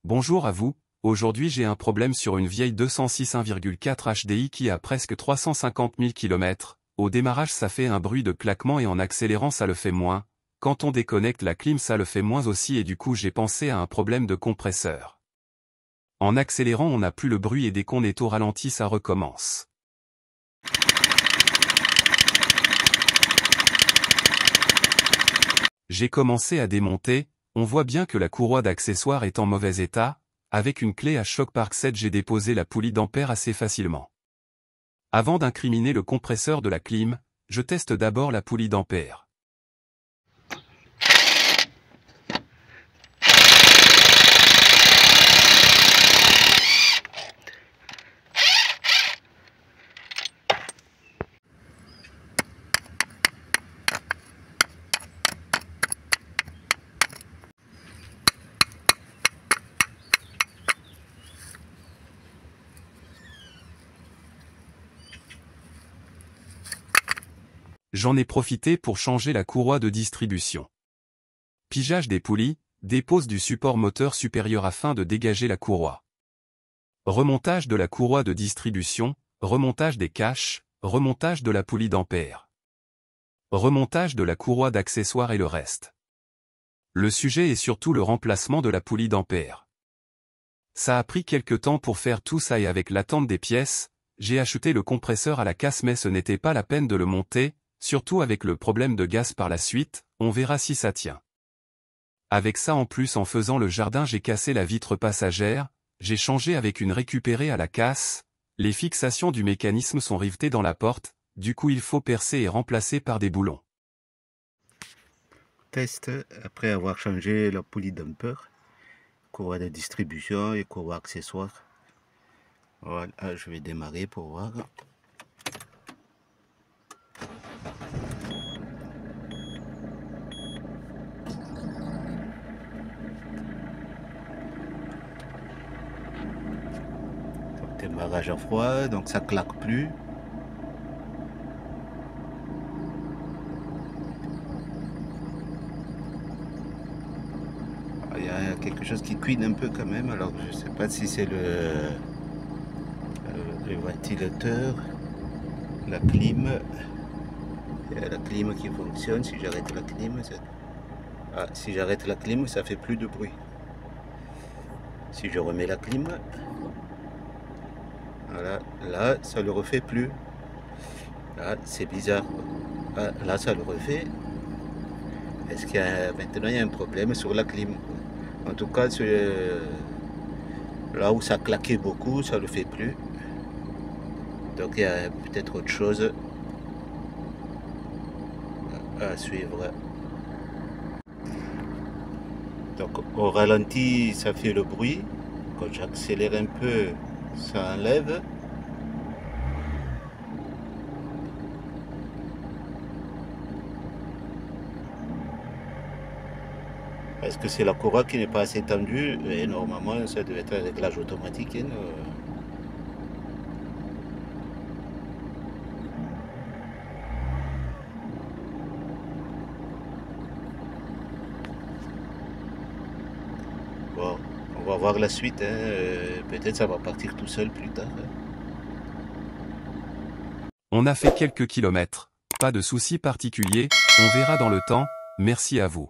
Bonjour à vous, aujourd'hui j'ai un problème sur une vieille 206 1,4 HDI qui a presque 350 000 km, au démarrage ça fait un bruit de claquement et en accélérant ça le fait moins, quand on déconnecte la clim ça le fait moins aussi et du coup j'ai pensé à un problème de compresseur. En accélérant on n'a plus le bruit et dès qu'on est au ralenti ça recommence. J'ai commencé à démonter, on voit bien que la courroie d'accessoires est en mauvais état, avec une clé à choc Park 7 j'ai déposé la poulie d'ampère assez facilement. Avant d'incriminer le compresseur de la clim, je teste d'abord la poulie d'ampère. J'en ai profité pour changer la courroie de distribution. Pigeage des poulies, dépose du support moteur supérieur afin de dégager la courroie. Remontage de la courroie de distribution, remontage des caches, remontage de la poulie d'ampère. Remontage de la courroie d'accessoires et le reste. Le sujet est surtout le remplacement de la poulie d'ampère. Ça a pris quelque temps pour faire tout ça et avec l'attente des pièces, j'ai acheté le compresseur à la casse mais ce n'était pas la peine de le monter, surtout avec le problème de gaz par la suite, on verra si ça tient. Avec ça en plus en faisant le jardin j'ai cassé la vitre passagère, j'ai changé avec une récupérée à la casse, les fixations du mécanisme sont rivetées dans la porte, du coup il faut percer et remplacer par des boulons. Test après avoir changé la poulie d'ampère, courroie de distribution et courroie accessoire. Voilà, je vais démarrer pour voir. Donc, démarrage à froid, donc ça claque plus. Il y a quelque chose qui cuine un peu quand même, alors je ne sais pas si c'est le ventilateur, la clim. Il y a la clim qui fonctionne. Si j'arrête la clim, si j'arrête la clim, ça fait plus de bruit. Si je remets la clim, voilà, là ça le refait plus. Là c'est bizarre. Ah, là ça le refait. Est-ce qu'il y a maintenant il y a un problème sur la clim? En tout cas, là où ça claquait beaucoup, ça le fait plus. Donc il y a peut-être autre chose à suivre. Donc au ralenti, ça fait le bruit. Quand j'accélère un peu, ça enlève. Est-ce que c'est la courroie qui n'est pas assez tendue? Et normalement, ça devait être un réglage automatique. Hein. Bon, on va voir la suite. Hein. Peut-être ça va partir tout seul plus tard. Hein. On a fait quelques kilomètres, pas de soucis particuliers, on verra dans le temps, merci à vous.